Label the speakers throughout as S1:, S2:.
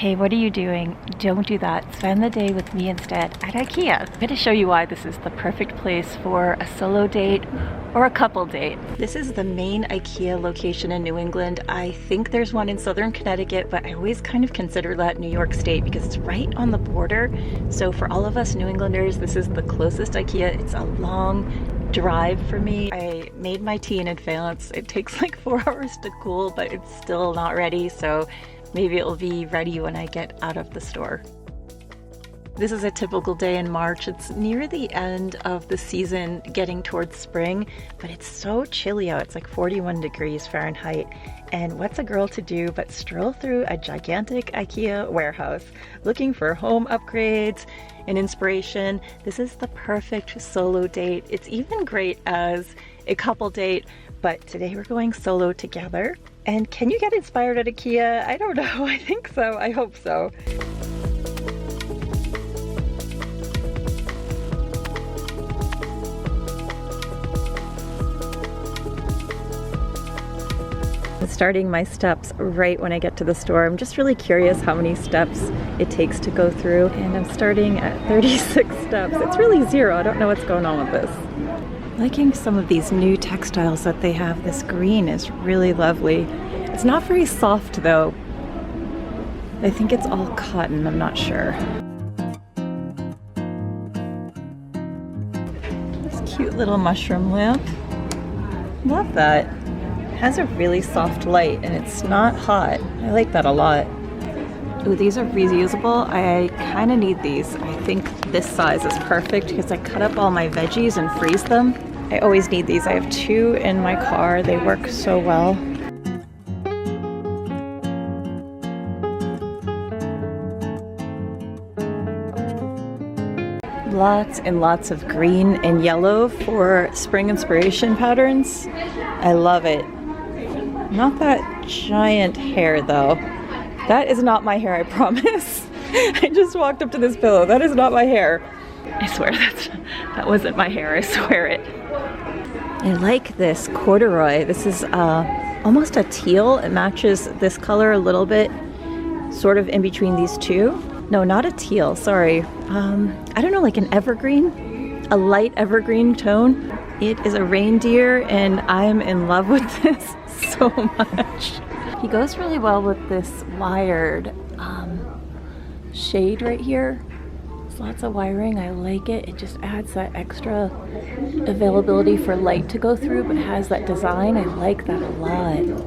S1: Hey, what are you doing? Don't do that. Spend the day with me instead at Ikea. I'm going to show you why this is the perfect place for a solo date or a couple date. This is the main Ikea location in New England. I think there's one in Southern Connecticut, but I always kind of consider that New York State because it's right on the border. So for all of us New Englanders, this is the closest Ikea. It's a long drive for me. I made my tea in advance. It takes like 4 hours to cool, but it's still not ready. So maybe it will be ready when I get out of the store. This is a typical day in March. It's near the end of the season, getting towards spring, but it's so chilly out. It's like 41 degrees Fahrenheit. And what's a girl to do but stroll through a gigantic Ikea warehouse looking for home upgrades and inspiration. This is the perfect solo date. It's even great as a couple date, but today we're going solo together. And can you get inspired at Ikea? I don't know. I think so. I hope so. I'm starting my steps right when I get to the store. I'm just really curious how many steps it takes to go through, and I'm starting at 36 steps. It's really zero. I don't know what's going on with this. Liking some of these new textiles that they have. This green is really lovely. It's not very soft though. I think it's all cotton, I'm not sure. This cute little mushroom lamp. Love that. It has a really soft light and it's not hot. I like that a lot. Ooh, these are reusable. I kind of need these. I think this size is perfect because I cut up all my veggies and freeze them. I always need these. I have 2 in my car. They work so well. Lots and lots of green and yellow for spring inspiration patterns. I love it. Not that giant hair though. That is not my hair, I promise. I just walked up to this pillow. That is not my hair. I swear that wasn't my hair, I swear it. I like this corduroy. This is almost a teal. It matches this color a little bit, sort of in between these two. No, not a teal, sorry. I don't know, like an evergreen? A light evergreen tone. It is a reindeer and I'm in love with this so much. He goes really well with this wired shade right here. There's lots of wiring, I like it. It just adds that extra availability for light to go through, but has that design. I like that a lot.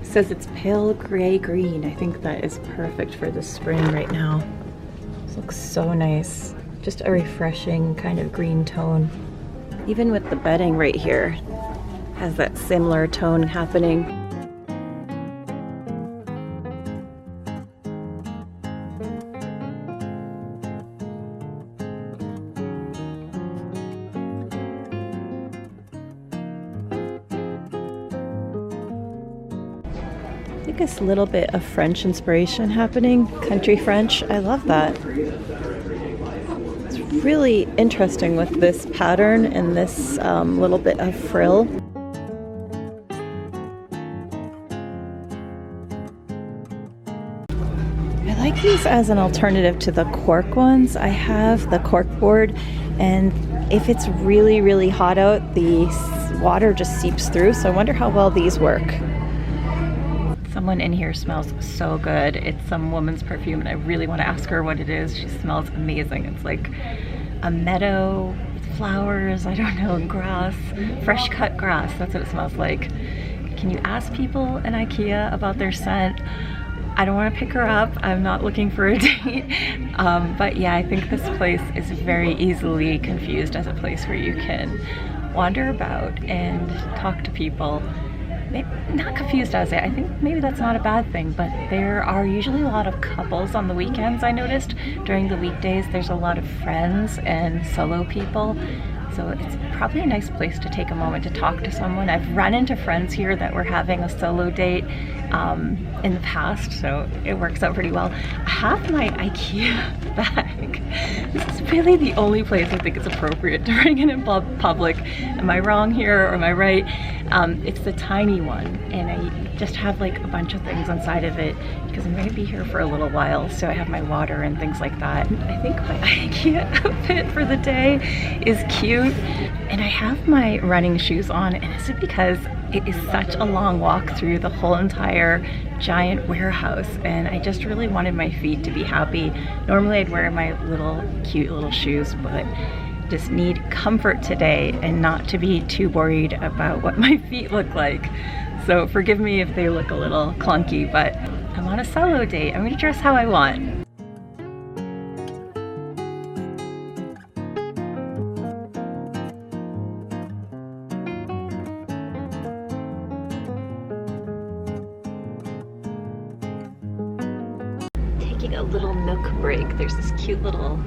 S1: It says it's pale gray green. I think that is perfect for the spring right now. This looks so nice. Just a refreshing kind of green tone. Even with the bedding right here, has that similar tone happening. This little bit of French inspiration happening, country French. I love that. It's really interesting with this pattern and this little bit of frill. I like these as an alternative to the cork ones. I have the cork board, and if it's really, really hot out, the water just seeps through. So I wonder how well these work. Someone in here smells so good. It's some woman's perfume and I really want to ask her what it is. She smells amazing. It's like a meadow with flowers, I don't know, and grass, fresh cut grass. That's what it smells like. Can you ask people in Ikea about their scent? I don't want to pick her up. I'm not looking for a date. But yeah, I think this place is very easily confused as a place where you can wander about and talk to people. Not confused as it. I think maybe that's not a bad thing, but there are usually a lot of couples on the weekends, I noticed. During the weekdays, there's a lot of friends and solo people. So it's probably a nice place to take a moment to talk to someone. I've run into friends here that were having a solo date in the past, so it works out pretty well. I have my Ikea bag. This is really the only place I think it's appropriate to bring it in public. Am I wrong here or am I right? It's the tiny one, and I just have like a bunch of things inside of it because I'm going to be here for a little while, so I have my water and things like that. I think my Ikea outfit for the day is cute, and I have my running shoes on, and is it because it is such a long walk through the whole entire giant warehouse, and I just really wanted my feet to be happy. Normally I'd wear my little cute little shoes, but just need comfort today and not to be too worried about what my feet look like. So forgive me if they look a little clunky, but I'm on a solo date. I'm gonna dress how I want. Taking a little nook break. There's this cute little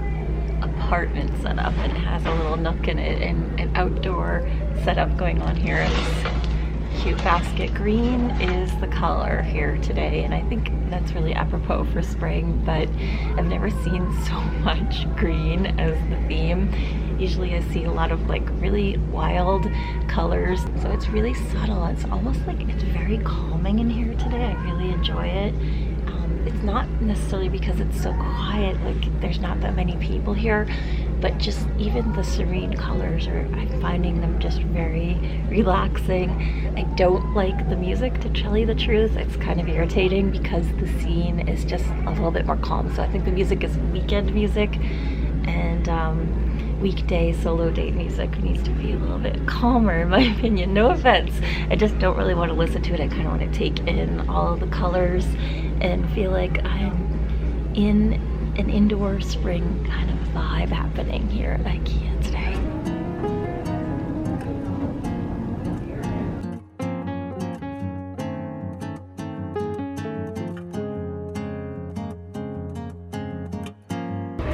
S1: apartment set up, and it has a little nook in it and an outdoor setup going on here. And this cute basket green is the color here today, and I think that's really apropos for spring, but I've never seen so much green as the theme. Usually I see a lot of like really wild colors, so it's really subtle. It's almost like it's very calming in here today. I really enjoy it. It's not necessarily because it's so quiet, like there's not that many people here, but just even the serene colors I'm finding them just very relaxing. I don't like the music, to tell you the truth. It's kind of irritating because the scene is just a little bit more calm. So I think the music is weekend music, and weekday solo date music needs to be a little bit calmer, in my opinion. No offense, I just don't really want to listen to it. I kind of want to take in all of the colors and feel like I'm in an indoor spring kind of vibe happening here at Ikea today.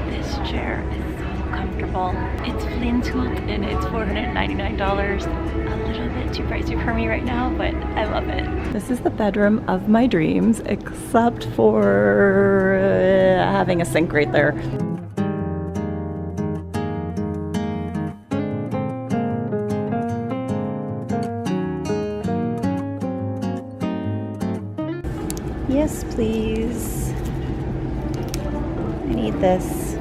S1: This chair is so comfortable. It's Flintholt and it's $499. A little bit too pricey for me right now, but I love it. This is the bedroom of my dreams, except for having a sink right there. Yes, please. I need this.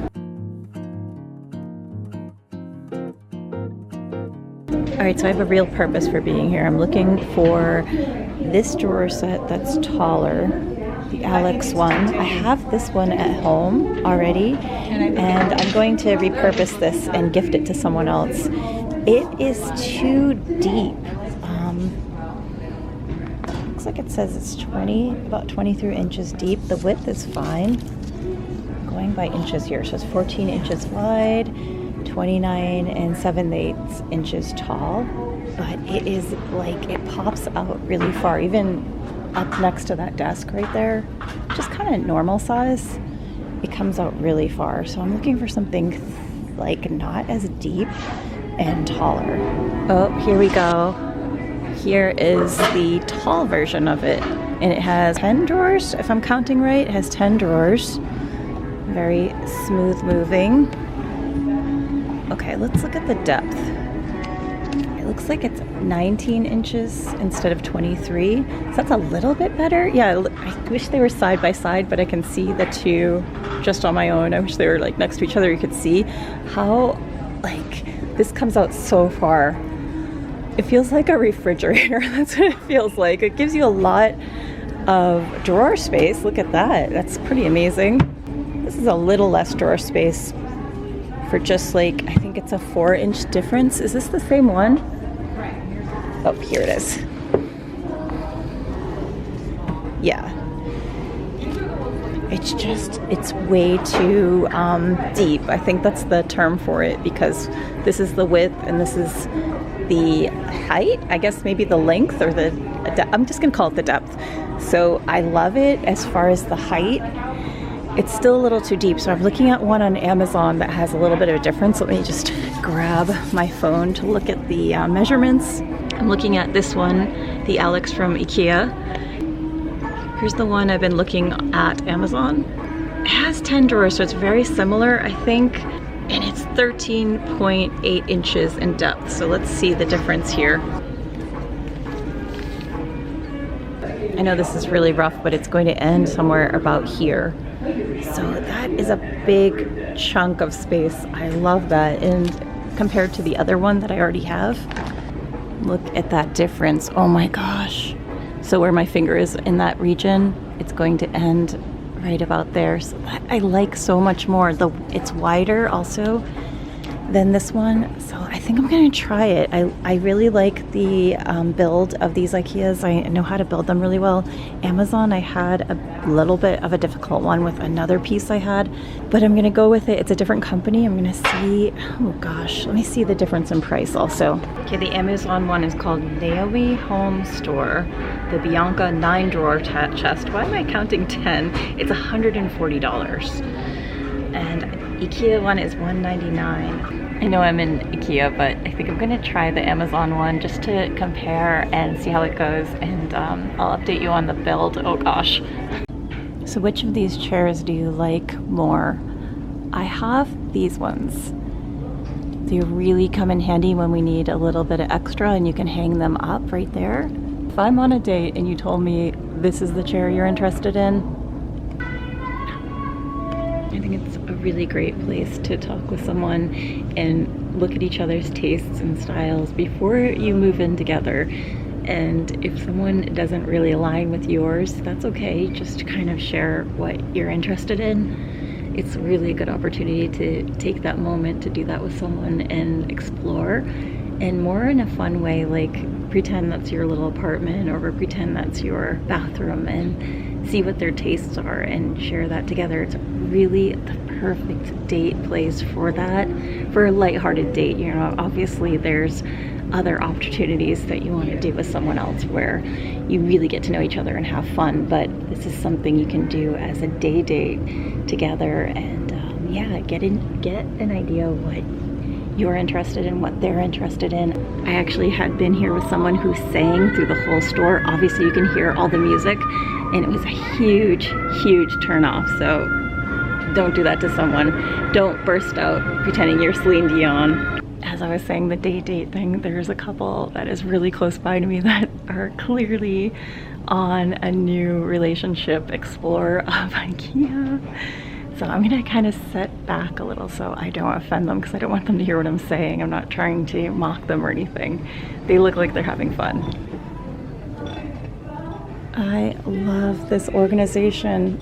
S1: Alright, so I have a real purpose for being here. I'm looking for this drawer set that's taller, the Alex one. I have this one at home already, and I'm going to repurpose this and gift it to someone else. It is too deep. Looks like it says it's about 23 inches deep. The width is fine. I'm going by inches here, so it's 14 inches wide, 29 7/8 inches tall, but it is like, it pops out really far, even up next to that desk right there, just kind of normal size. It comes out really far, so I'm looking for something like not as deep and taller. Oh, here we go. Here is the tall version of it, and it has 10 drawers, if I'm counting right. It has 10 drawers. Very smooth moving. Okay, let's look at the depth. It looks like it's 19 inches instead of 23. So that's a little bit better. Yeah, I wish they were side by side, but I can see the two just on my own. I wish they were like next to each other. You could see how, like, this comes out so far. It feels like a refrigerator. That's what it feels like. It gives you a lot of drawer space. Look at that. That's pretty amazing. This is a little less drawer space for just like, I think it's a 4-inch difference. Is this the same one? Oh, here it is. Yeah. It's way too deep. I think that's the term for it, because this is the width and this is the height. I guess maybe the length, or I'm just gonna call it the depth. So I love it as far as the height. It's still a little too deep, so I'm looking at one on Amazon that has a little bit of a difference. Let me just grab my phone to look at the measurements. I'm looking at this one, the Alex from Ikea. Here's the one I've been looking at Amazon. It has 10 drawers, so it's very similar, I think, and it's 13.8 inches in depth. So let's see the difference here. I know this is really rough, but it's going to end somewhere about here. So that is a big chunk of space. I love that. And compared to the other one that I already have, look at that difference. Oh my gosh. So where my finger is in that region, it's going to end right about there. So I like so much more. It's wider also than this one. So I think I'm gonna try it. I really like the build of these Ikeas. I know how to build them really well. Amazon, I had a little bit of a difficult one with another piece I had, but I'm gonna go with it. It's a different company. I'm gonna see, oh gosh, let me see the difference in price also. Okay, the Amazon one is called Naomi Home Store, the Bianca 9 drawer chest. Why am I counting 10? It's $140. And Ikea one is $199. I know I'm in Ikea, but I think I'm gonna try the Amazon one just to compare and see how it goes, and I'll update you on the build. Oh gosh. So which of these chairs do you like more? I have these ones. They really come in handy when we need a little bit of extra, and you can hang them up right there. If I'm on a date and you told me this is the chair you're interested in, I think it's a really great place to talk with someone and look at each other's tastes and styles before you move in together. And if someone doesn't really align with yours, that's okay. Just kind of share what you're interested in. It's really a good opportunity to take that moment to do that with someone and explore, and more in a fun way, like pretend that's your little apartment or pretend that's your bathroom, and see what their tastes are and share that together. It's really the perfect date place for that, for a lighthearted date. You know, obviously there's other opportunities that you want to do with someone else where you really get to know each other and have fun, but this is something you can do as a day date together, and yeah, get an idea of what you're interested in, what they're interested in. I actually had been here with someone who sang through the whole store. Obviously you can hear all the music, and it was a huge turn off. So don't do that to someone. Don't burst out pretending you're Celine Dion. As I was saying, the date thing, there's a couple that is really close by to me that are clearly on a new relationship explore of Ikea. So I'm gonna kind of set back a little so I don't offend them, because I don't want them to hear what I'm saying. I'm not trying to mock them or anything. They look like they're having fun. I love this organization.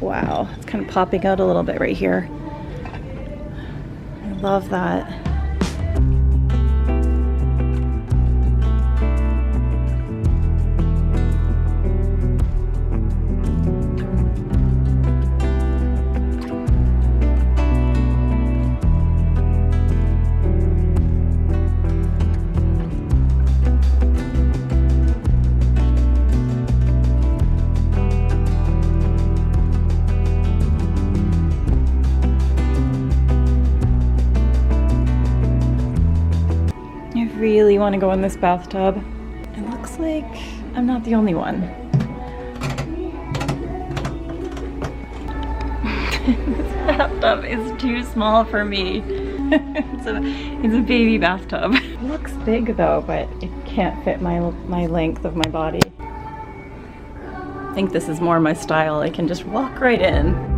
S1: Wow, it's kind of popping out a little bit right here. I love that. Really want to go in this bathtub. It looks like I'm not the only one. This bathtub is too small for me. It's a baby bathtub. It looks big though, but it can't fit my length of my body. I think this is more my style. I can just walk right in.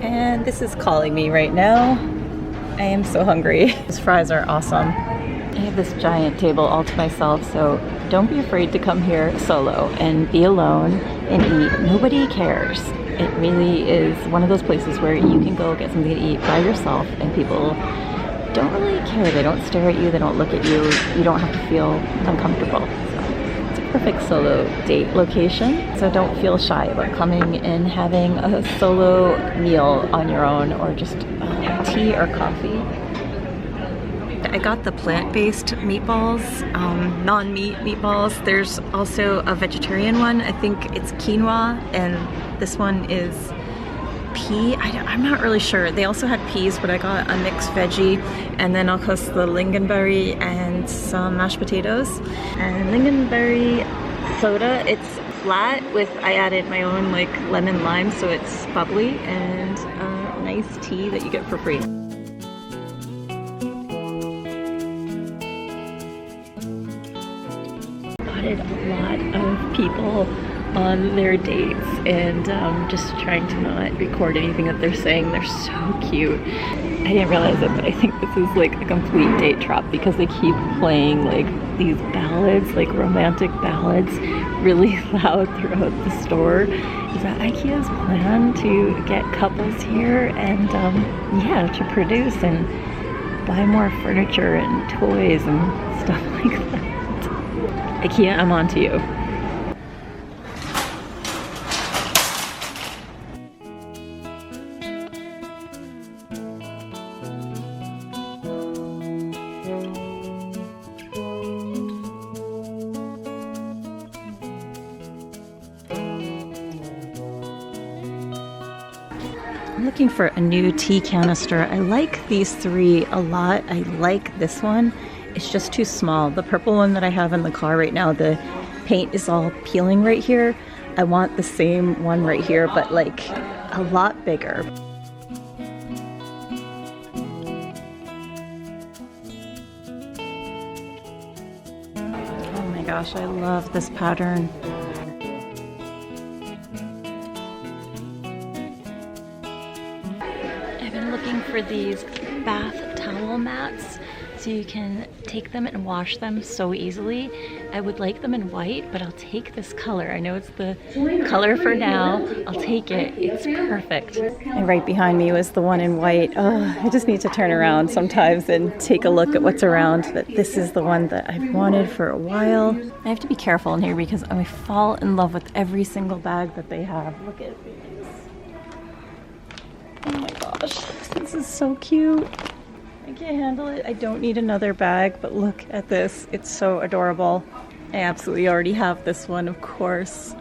S1: And this is calling me right now. I am so hungry. These fries are awesome. I have this giant table all to myself, so don't be afraid to come here solo and be alone and eat. Nobody cares. It really is one of those places where you can go get something to eat by yourself and people don't really care. They don't stare at you, they don't look at you. You don't have to feel uncomfortable. Perfect solo date location, so don't feel shy about coming and having a solo meal on your own, or just tea or coffee. I got the plant-based meatballs, non-meat meatballs. There's also a vegetarian one. I think it's quinoa, and this one is pea. I'm not really sure. They also had peas, but I got a mixed veggie, and then of course the lingonberry and some mashed potatoes. And lingonberry soda, it's flat with, I added my own like lemon lime, so it's bubbly, and a nice tea that you get for free. Spotted a lot of people on their dates, and just trying to not record anything that they're saying. They're so cute. I didn't realize it, but I think this is like a complete date trap because they keep playing like these ballads, like romantic ballads, really loud throughout the store. Is that Ikea's plan to get couples here and yeah, to produce and buy more furniture and toys and stuff like that. Ikea, I'm on to you. I'm looking for a new tea canister. I like these three a lot. I like this one. It's just too small. The purple one that I have in the car right now, the paint is all peeling right here. I want the same one right here, but like a lot bigger. Oh my gosh, I love this pattern. I've been looking for these bath towel mats so you can take them and wash them so easily. I would like them in white, but I'll take this color. I know it's the color for now. I'll take it. It's perfect. And right behind me was the one in white. Oh, I just need to turn around sometimes and take a look at what's around. But this is the one that I've wanted for a while. I have to be careful in here because I fall in love with every single bag that they have. Look at these. Oh my gosh, this is so cute. I can't handle it. I don't need another bag, but look at this. It's so adorable. I absolutely already have this one, of course.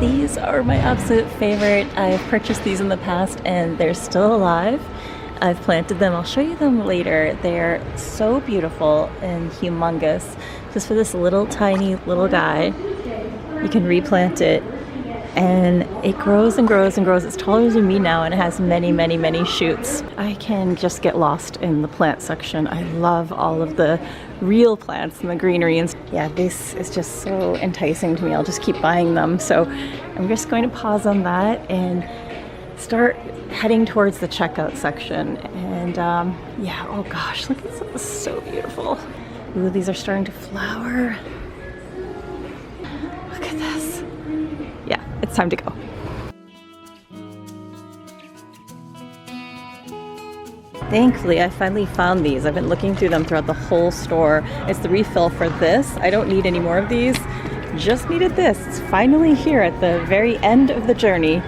S1: These are my absolute favorite. I've purchased these in the past and they're still alive. I've planted them. I'll show you them later. They're so beautiful and humongous. Just for this little tiny little guy, you can replant it and it grows and grows and grows. It's taller than me now and it has many, many, many shoots. I can just get lost in the plant section. I love all of the real plants and the greenery, and yeah, this is just so enticing to me. I'll just keep buying them. So I'm just going to pause on that and start heading towards the checkout section. And yeah, oh gosh, look at this. This is so beautiful. Ooh, these are starting to flower. Look at this. Yeah, it's time to go. Thankfully, I finally found these. I've been looking through them throughout the whole store. It's the refill for this. I don't need any more of these. Just needed this. It's finally here at the very end of the journey.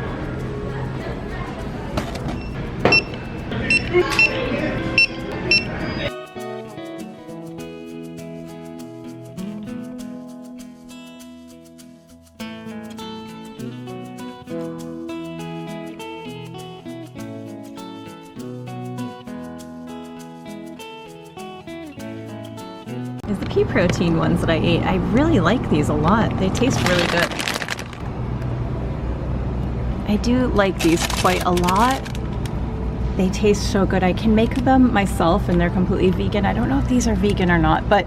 S1: Is the pea protein ones that I ate. I really like these a lot. They taste really good. I do like these quite a lot. They taste so good. I can make them myself and they're completely vegan. I don't know if these are vegan or not, but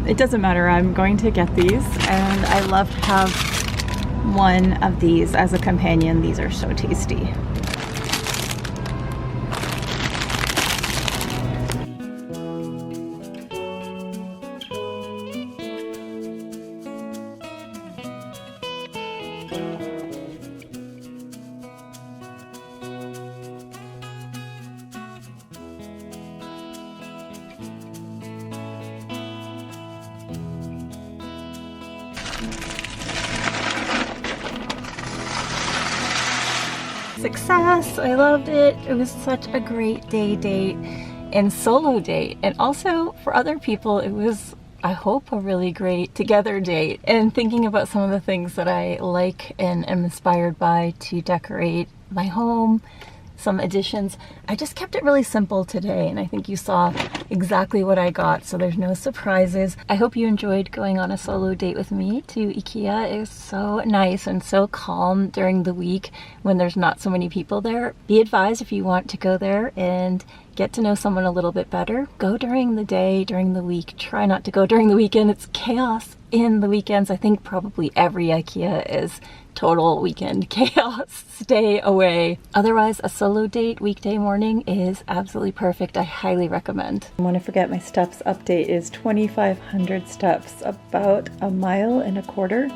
S1: it doesn't matter. I'm going to get these and I love to have one of these as a companion. These are so tasty. Success! I loved it. It was such a great day date and solo date. And also for other people, it was, I hope, a really great together date. And thinking about some of the things that I like and am inspired by to decorate my home, some additions. I just kept it really simple today, and I think you saw exactly what I got, so there's no surprises. I hope you enjoyed going on a solo date with me to Ikea. It was so nice and so calm during the week when there's not so many people there. Be advised, if you want to go there and get to know someone a little bit better, go during the day, during the week. Try not to go during the weekend. It's chaos in the weekends. I think probably every Ikea is total weekend chaos. Stay away. Otherwise, a solo date weekday morning is absolutely perfect. I highly recommend. I want to forget, my steps update is 2,500 steps, about a mile and a quarter.